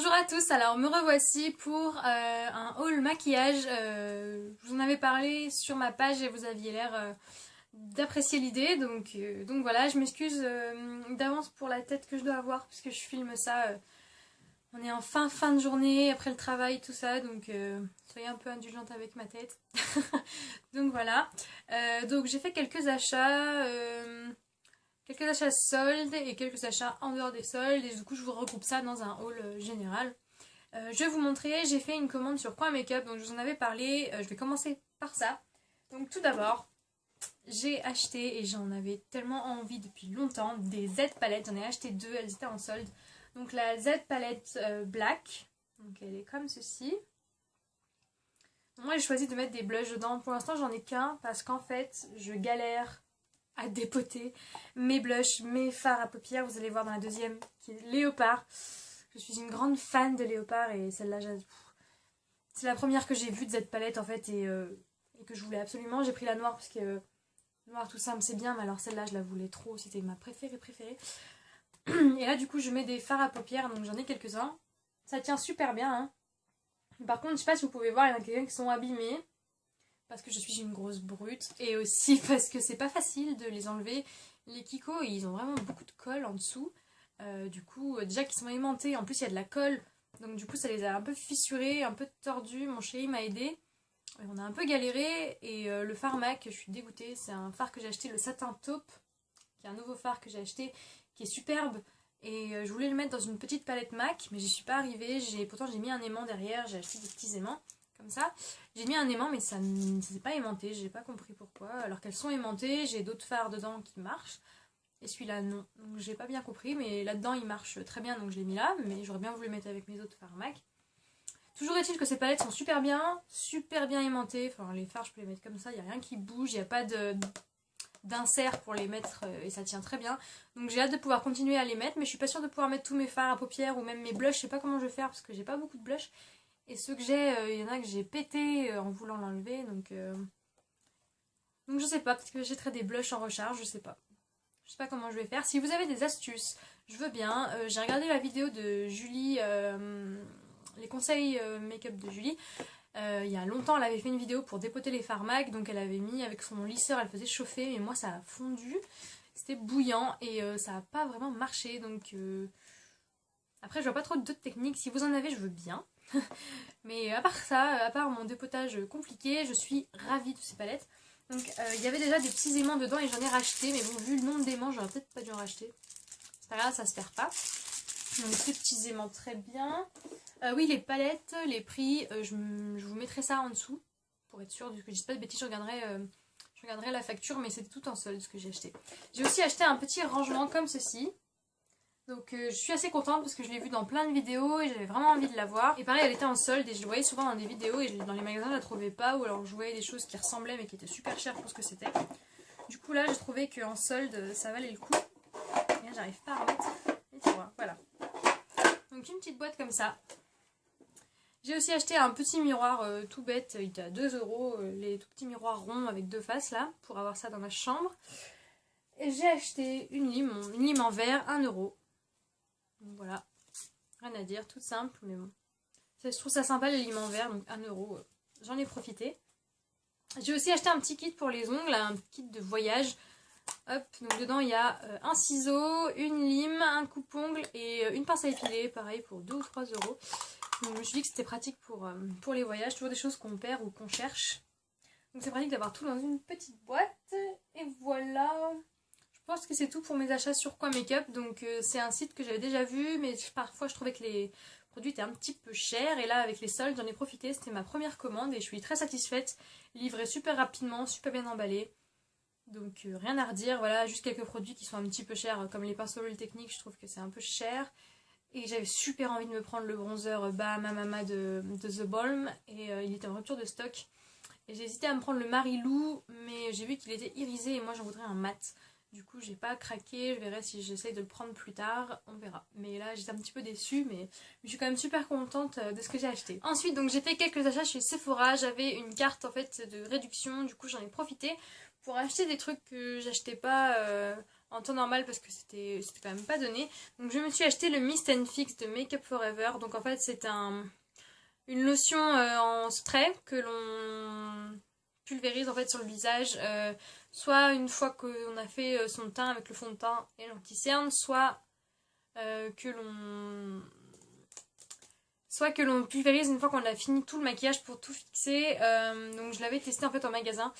Bonjour à tous, alors me revoici pour un haul maquillage. Je vous en avais parlé sur ma page et vous aviez l'air d'apprécier l'idée. Donc voilà, je m'excuse d'avance pour la tête que je dois avoir puisque je filme ça. On est en fin de journée, après le travail, tout ça. Donc soyez un peu indulgente avec ma tête. Donc voilà. Donc j'ai fait quelques achats. Quelques achats soldes et quelques achats en dehors des soldes et du coup je vous regroupe ça dans un haul général. Je vais vous montrer, j'ai fait une commande sur Coin Makeup, donc je vous en avais parlé, je vais commencer par ça. Donc tout d'abord, j'ai acheté, et j'en avais tellement envie depuis longtemps, des Z palettes, j'en ai acheté deux, elles étaient en solde. Donc la Z palette Black, donc elle est comme ceci. Moi j'ai choisi de mettre des blushs dedans, pour l'instant j'en ai qu'un parce qu'en fait je galère à dépoter mes blushs, mes fards à paupières. Vous allez voir dans la deuxième qui est Léopard. Je suis une grande fan de Léopard et celle-là, c'est la première que j'ai vue de cette palette en fait et que je voulais absolument. J'ai pris la noire parce que noir tout simple c'est bien, mais alors celle-là je la voulais trop, c'était ma préférée. Et là du coup je mets des fards à paupières, donc j'en ai quelques-uns. Ça tient super bien. Hein. Par contre je sais pas si vous pouvez voir, il y en a quelques-uns qui sont abîmés. Parce que je suis une grosse brute et aussi parce que c'est pas facile de les enlever. Les Kiko, ils ont vraiment beaucoup de colle en dessous. Du coup, déjà qu'ils sont aimantés, en plus il y a de la colle. Donc du coup, ça les a un peu fissurés, un peu tordus. Mon chéri m'a aidé. On a un peu galéré et le fard MAC, je suis dégoûtée. C'est un fard que j'ai acheté, le Satin Taupe, qui est un nouveau fard que j'ai acheté, qui est superbe. Et je voulais le mettre dans une petite palette MAC, mais j'y suis pas arrivée. Pourtant, j'ai mis un aimant derrière, j'ai acheté des petits aimants. Comme ça, j'ai mis un aimant mais ça ne s'est pas aimanté, j'ai pas compris pourquoi. Alors qu'elles sont aimantées, j'ai d'autres fards dedans qui marchent. Et celui-là non, donc j'ai pas bien compris, mais là-dedans il marche très bien donc je l'ai mis là. Mais j'aurais bien voulu le mettre avec mes autres fards MAC. Toujours est-il que ces palettes sont super bien aimantées. Enfin les fards je peux les mettre comme ça, il n'y a rien qui bouge, il n'y a pas d'insert pour les mettre et ça tient très bien. Donc j'ai hâte de pouvoir continuer à les mettre, mais je suis pas sûre de pouvoir mettre tous mes fards à paupières ou même mes blushs, je sais pas comment je vais faire parce que j'ai pas beaucoup de blushs. Et ceux que j'ai, il y en a que j'ai pété en voulant l'enlever, donc je sais pas, peut-être que j'achèterai des blushs en recharge, je sais pas. Je sais pas comment je vais faire. Si vous avez des astuces, je veux bien. J'ai regardé la vidéo de Julie, les conseils make-up de Julie. Il y a longtemps, elle avait fait une vidéo pour dépoter les fards MAC, donc elle avait mis avec son lisseur, elle faisait chauffer, mais moi ça a fondu. C'était bouillant et ça a pas vraiment marché, donc après je vois pas trop d'autres techniques. Si vous en avez, je veux bien. Mais à part ça, à part mon dépotage compliqué, je suis ravie de ces palettes. Donc il y avait déjà des petits aimants dedans et j'en ai racheté. Mais bon, vu le nombre d'aimants, j'aurais peut-être pas dû en racheter. C'est pas grave, ça se perd pas. Donc ces petits aimants très bien. Oui, les palettes, les prix, je vous mettrai ça en dessous. Pour être sûre que je dis pas de bêtises, je regarderai la facture. Mais c'était tout en solde ce que j'ai acheté. J'ai aussi acheté un petit rangement comme ceci. Donc je suis assez contente parce que je l'ai vue dans plein de vidéos et j'avais vraiment envie de la voir. Et pareil, elle était en solde et je la voyais souvent dans des vidéos et dans les magasins je la trouvais pas, ou alors je voyais des choses qui ressemblaient mais qui étaient super chères pour ce que c'était. Du coup là j'ai trouvé qu'en solde ça valait le coup. Et là j'arrive pas à remettre les tiroirs, voilà. Donc une petite boîte comme ça. J'ai aussi acheté un petit miroir tout bête, il était à 2€, les tout petits miroirs ronds avec deux faces là, pour avoir ça dans ma chambre. Et j'ai acheté une lime en verre, 1€. Donc voilà, rien à dire, tout simple, mais bon. Je trouve ça sympa les limes en verre, donc 1€, j'en ai profité. J'ai aussi acheté un petit kit pour les ongles, un kit de voyage. Hop, donc dedans il y a un ciseau, une lime, un coupe-ongle et une pince à épiler, pareil pour 2 ou 3€. Donc je me suis dit que c'était pratique pour les voyages, toujours des choses qu'on perd ou qu'on cherche. Donc c'est pratique d'avoir tout dans une petite boîte. Et voilà. Je pense que c'est tout pour mes achats sur Coin Makeup. Donc c'est un site que j'avais déjà vu, mais parfois je trouvais que les produits étaient un petit peu chers. Et là avec les soldes j'en ai profité, c'était ma première commande et je suis très satisfaite. Livré super rapidement, super bien emballé. Donc rien à redire, voilà, juste quelques produits qui sont un petit peu chers, comme les pinceaux L'Oréal Technique, je trouve que c'est un peu cher. Et j'avais super envie de me prendre le bronzer Bahama Mama de The Balm, et il était en rupture de stock. Et j'ai hésité à me prendre le Marilou, mais j'ai vu qu'il était irisé et moi j'en voudrais un mat. Du coup j'ai pas craqué, je verrai si j'essaye de le prendre plus tard, on verra. Mais là j'étais un petit peu déçue, mais je suis quand même super contente de ce que j'ai acheté. Ensuite donc j'ai fait quelques achats chez Sephora, j'avais une carte en fait de réduction, du coup j'en ai profité pour acheter des trucs que j'achetais pas en temps normal parce que c'était quand même pas donné. Donc je me suis acheté le Mist Fix de Make Up Forever. Donc en fait c'est une lotion en spray que l'on pulvérise en fait sur le visage, soit une fois qu'on a fait son teint avec le fond de teint et l'anti-cerne, que l'on pulvérise une fois qu'on a fini tout le maquillage pour tout fixer. Donc je l'avais testé en fait en magasin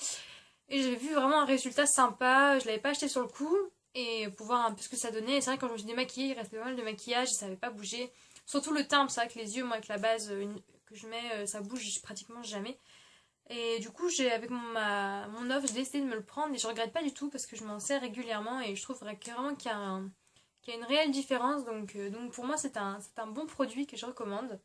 et j'avais vu vraiment un résultat sympa. Je l'avais pas acheté sur le coup et pour voir un peu ce que ça donnait. Et c'est vrai que quand je me suis démaquillée, il restait pas mal de maquillage et ça avait pas bougé. Surtout le teint, c'est vrai que les yeux, moi avec la base que je mets, ça bouge pratiquement jamais. Et du coup, avec mon offre, j'ai décidé de me le prendre et je regrette pas du tout parce que je m'en sers régulièrement et je trouve vraiment qu'il y a une réelle différence. Donc pour moi, c'est un bon produit que je recommande.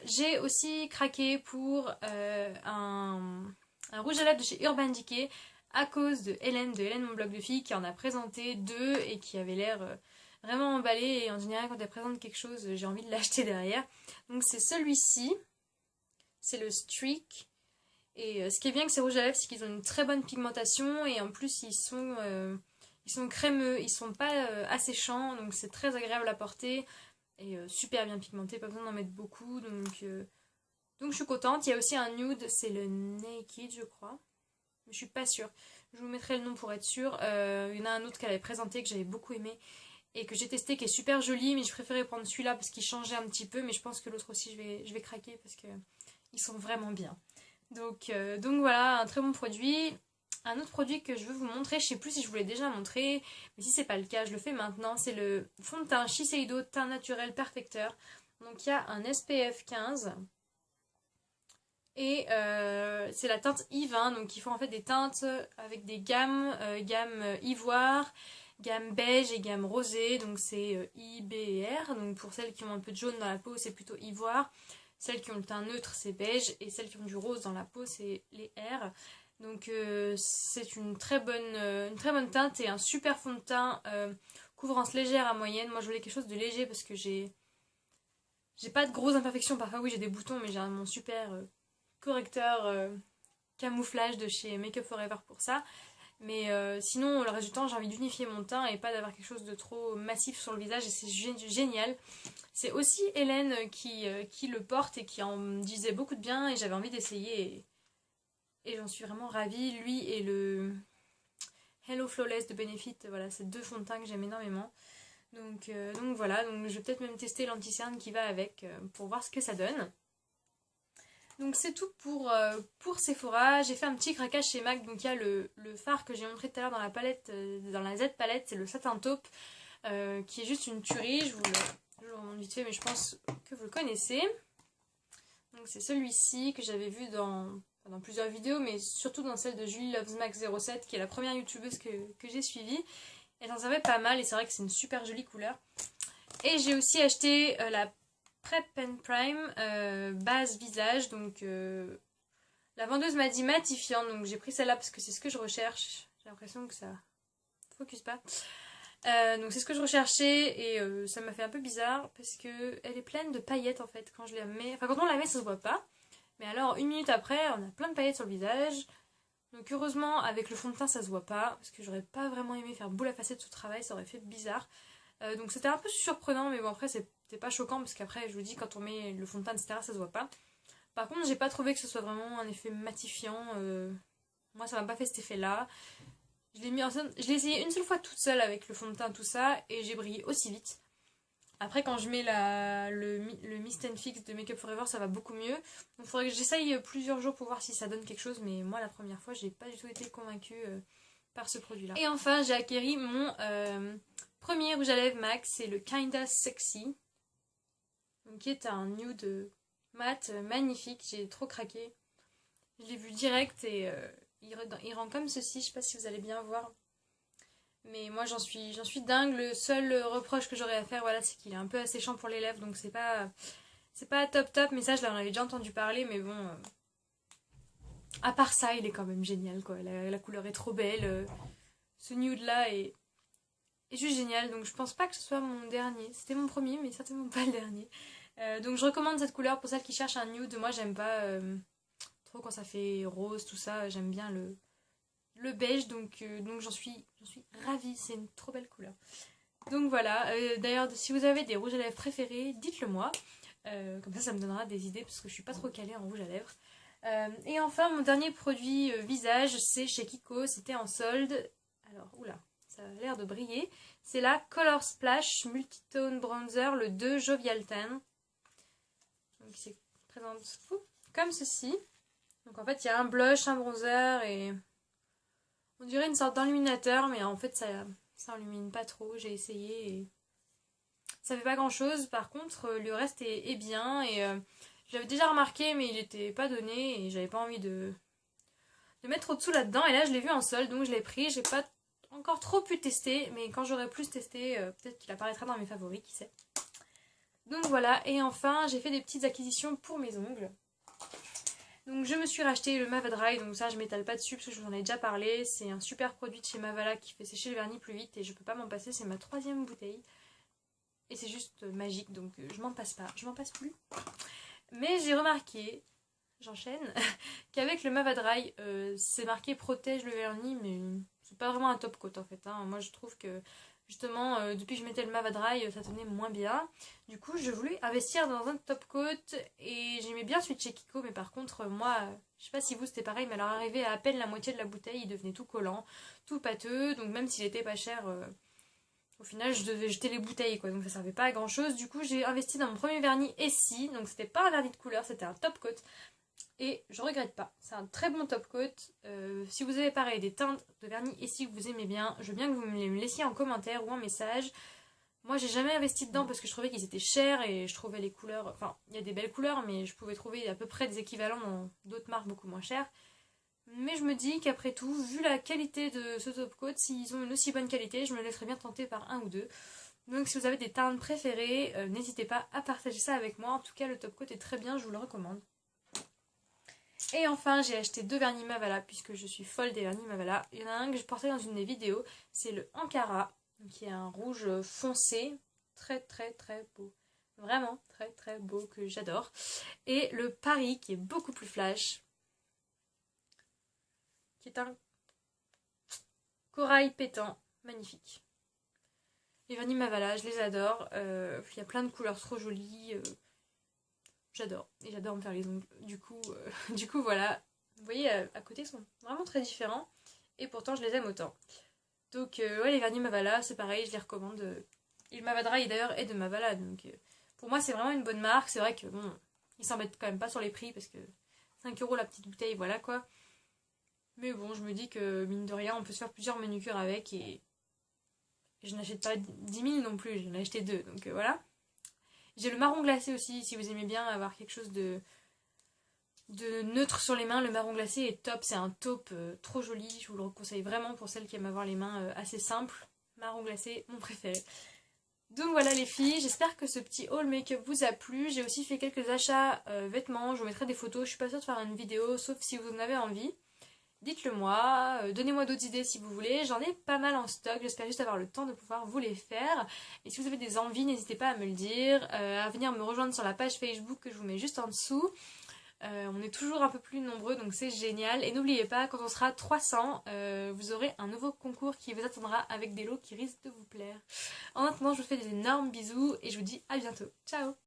J'ai aussi craqué pour un rouge à lèvres de chez Urban Decay à cause de Hélène Mon Blog de Filles qui en a présenté deux et qui avait l'air vraiment emballée. Et en général, quand elle présente quelque chose, j'ai envie de l'acheter derrière. Donc c'est celui-ci. C'est le Streak. Et ce qui est bien avec ces rouges à lèvres, c'est qu'ils ont une très bonne pigmentation et en plus ils sont crémeux, ils sont pas asséchants, donc c'est très agréable à porter et super bien pigmenté, pas besoin d'en mettre beaucoup, donc je suis contente. Il y a aussi un nude, c'est le Naked je crois, mais je suis pas sûre. Je vous mettrai le nom pour être sûre. Il y en a un autre qu'elle avait présenté que j'avais beaucoup aimé et que j'ai testé qui est super joli, mais je préférais prendre celui-là parce qu'il changeait un petit peu, mais je pense que l'autre aussi je vais craquer parce que ils sont vraiment bien. Donc voilà, un très bon produit. Un autre produit que je veux vous montrer, je sais plus si je vous l'ai déjà montré, mais si c'est pas le cas, je le fais maintenant. C'est le fond de teint Shiseido Teint Naturel Perfecteur. Donc il y a un SPF 15 et c'est la teinte I20. Donc ils font en fait des teintes avec des gamme ivoire, gamme beige et gamme rosée. Donc c'est I, B et R. Donc pour celles qui ont un peu de jaune dans la peau, c'est plutôt ivoire. Celles qui ont le teint neutre, c'est beige. Et celles qui ont du rose dans la peau, c'est les R. Donc c'est une très bonne teinte et un super fond de teint. Couvrance légère à moyenne. Moi, je voulais quelque chose de léger parce que j'ai pas de grosses imperfections. Parfois, oui, j'ai des boutons, mais j'ai mon super correcteur camouflage de chez Make Up Forever pour ça. Mais sinon, le reste du temps, j'ai envie d'unifier mon teint et pas d'avoir quelque chose de trop massif sur le visage. Et c'est génial. C'est aussi Hélène qui le porte et qui en disait beaucoup de bien et j'avais envie d'essayer et j'en suis vraiment ravie. Lui et le Hello Flawless de Benefit, voilà, c'est deux fonds de teint que j'aime énormément. Donc voilà, donc je vais peut-être même tester l'anti-cerne qui va avec pour voir ce que ça donne. Donc c'est tout pour Sephora. J'ai fait un petit craquage chez MAC. Donc il y a le fard que j'ai montré tout à l'heure dans la palette, dans la Z palette, c'est le satin taupe qui est juste une tuerie. Je vous le remonte vite fait, mais je pense que vous le connaissez. Donc c'est celui-ci que j'avais vu dans plusieurs vidéos, mais surtout dans celle de Julie Loves Mac 07, qui est la première youtubeuse que j'ai suivie. Elle en savait pas mal et c'est vrai que c'est une super jolie couleur. Et j'ai aussi acheté la Prep and Prime base visage. Donc la vendeuse m'a dit matifiante, donc j'ai pris celle-là parce que c'est ce que je recherche. J'ai l'impression que ça focus pas. Donc c'est ce que je recherchais et ça m'a fait un peu bizarre parce que elle est pleine de paillettes en fait quand je la mets. Enfin quand on la met ça se voit pas. Mais alors une minute après on a plein de paillettes sur le visage. Donc heureusement avec le fond de teint ça se voit pas. Parce que j'aurais pas vraiment aimé faire boule à facettes sous travail, ça aurait fait bizarre. Donc c'était un peu surprenant mais bon après c'était pas choquant parce qu'après je vous dis quand on met le fond de teint etc ça se voit pas. Par contre j'ai pas trouvé que ce soit vraiment un effet matifiant. Moi ça m'a pas fait cet effet là. Je l'ai essayé une seule fois toute seule avec le fond de teint tout ça et j'ai brillé aussi vite. Après quand je mets le Mist Fix de Make Up Forever ça va beaucoup mieux. Donc il faudrait que j'essaye plusieurs jours pour voir si ça donne quelque chose, mais moi la première fois j'ai pas du tout été convaincue par ce produit là. Et enfin j'ai acquéri mon premier rouge à lèvres MAC, c'est le Kinda Sexy. Donc, qui est un nude mat magnifique, j'ai trop craqué. Je l'ai vu direct et il rend comme ceci, je sais pas si vous allez bien voir. Mais moi j'en suis dingue. Le seul reproche que j'aurais à faire, voilà, c'est qu'il est un peu asséchant pour les lèvres, donc c'est pas top, mais ça je l'en avais déjà entendu parler, mais bon. À part ça, il est quand même génial quoi. La couleur est trop belle. Ce nude là est juste génial, donc je pense pas que ce soit mon dernier. C'était mon premier, mais certainement pas le dernier. Donc je recommande cette couleur pour celles qui cherchent un nude. Moi j'aime pas trop quand ça fait rose, tout ça. J'aime bien le le beige, donc j'en suis ravie, c'est une trop belle couleur. Donc voilà, d'ailleurs si vous avez des rouges à lèvres préférés, dites-le moi. Comme ça me donnera des idées parce que je suis pas trop calée en rouge à lèvres. Et enfin mon dernier produit visage, c'est chez Kiko, c'était en solde. Alors oula, ça a l'air de briller. C'est la Color Splash Multitone Bronzer, le 2 Jovial Tan. Donc il se présente comme ceci. Donc en fait il y a un blush, un bronzer et on dirait une sorte d'illuminateur, mais en fait ça illumine pas trop. J'ai essayé et ça fait pas grand chose. Par contre le reste est bien et je l'avais déjà remarqué mais il était pas donné et j'avais pas envie de mettre trop dessous là-dedans. Et là je l'ai vu en solde donc je l'ai pris. J'ai pas encore trop pu tester, mais quand j'aurai plus testé, peut-être qu'il apparaîtra dans mes favoris, qui sait. Donc voilà, et enfin j'ai fait des petites acquisitions pour mes ongles. Donc je me suis racheté le Mava Dry, donc ça je m'étale pas dessus parce que je vous en ai déjà parlé. C'est un super produit de chez Mavala qui fait sécher le vernis plus vite et je peux pas m'en passer, c'est ma 3e bouteille. Et c'est juste magique, donc je m'en passe pas, je m'en passe plus. Mais j'ai remarqué, j'enchaîne, qu'avec le Mava Dry, c'est marqué protège le vernis, mais c'est pas vraiment un top coat en fait. Moi je trouve que justement, depuis que je mettais le Mava Dry, ça tenait moins bien. Du coup, je voulais investir dans un top coat et j'aimais bien celui de chez Kiko, mais par contre, moi, je sais pas si vous c'était pareil, mais alors arrivé à peine la moitié de la bouteille, il devenait tout collant, tout pâteux, donc même s'il était pas cher, au final, je devais jeter les bouteilles, quoi, donc ça servait pas à grand chose. Du coup, j'ai investi dans mon premier vernis Essie, donc c'était pas un vernis de couleur, c'était un top coat. Et je regrette pas, c'est un très bon top coat. Si vous avez pareil des teintes de vernis Essie que vous aimez bien, je veux bien que vous me les laissiez en commentaire ou en message. Moi j'ai jamais investi dedans parce que je trouvais qu'ils étaient chers et je trouvais les couleurs, enfin il y a des belles couleurs mais je pouvais trouver à peu près des équivalents dans d'autres marques beaucoup moins chères. Mais je me dis qu'après tout, vu la qualité de ce top coat, s'ils ont une aussi bonne qualité, je me laisserais bien tenter par un ou deux. Donc si vous avez des teintes préférées, n'hésitez pas à partager ça avec moi. En tout cas le top coat est très bien, je vous le recommande. Et enfin, j'ai acheté 2 vernis Mavala, puisque je suis folle des vernis Mavala. Il y en a un que je portais dans une des vidéos, c'est le Ankara, qui est un rouge foncé, très très très beau. Vraiment très très beau, que j'adore. Et le Paris, qui est beaucoup plus flash, qui est un corail pétant, magnifique. Les vernis Mavala, je les adore. Il y a plein de couleurs trop jolies. J'adore. Et j'adore me faire les ongles. Du coup voilà. Vous voyez, à côté, ils sont vraiment très différents. Et pourtant, je les aime autant. Donc, ouais, les vernis Mavala, c'est pareil, je les recommande. Et le Mava Dry, d'ailleurs, est de Mavala. Donc, pour moi, c'est vraiment une bonne marque. C'est vrai que, bon, ils s'embêtent quand même pas sur les prix parce que 5 € la petite bouteille, voilà quoi. Mais bon, je me dis que, mine de rien, on peut se faire plusieurs manucures avec. Et je n'achète pas 10 000 non plus, j'en ai acheté 2. Donc, voilà. J'ai le marron glacé aussi, si vous aimez bien avoir quelque chose de neutre sur les mains. Le marron glacé est top, c'est un taupe trop joli. Je vous le conseille vraiment pour celles qui aiment avoir les mains assez simples. Marron glacé, mon préféré. Donc voilà les filles, j'espère que ce petit haul make-up vous a plu. J'ai aussi fait quelques achats vêtements, je vous mettrai des photos. Je suis pas sûre de faire une vidéo, sauf si vous en avez envie. Dites-le moi, donnez-moi d'autres idées si vous voulez, j'en ai pas mal en stock, j'espère juste avoir le temps de pouvoir vous les faire. Et si vous avez des envies, n'hésitez pas à me le dire, à venir me rejoindre sur la page Facebook que je vous mets juste en dessous. On est toujours un peu plus nombreux, donc c'est génial. Et n'oubliez pas, quand on sera 300, vous aurez un nouveau concours qui vous attendra avec des lots qui risquent de vous plaire. En attendant, je vous fais des énormes bisous et je vous dis à bientôt. Ciao!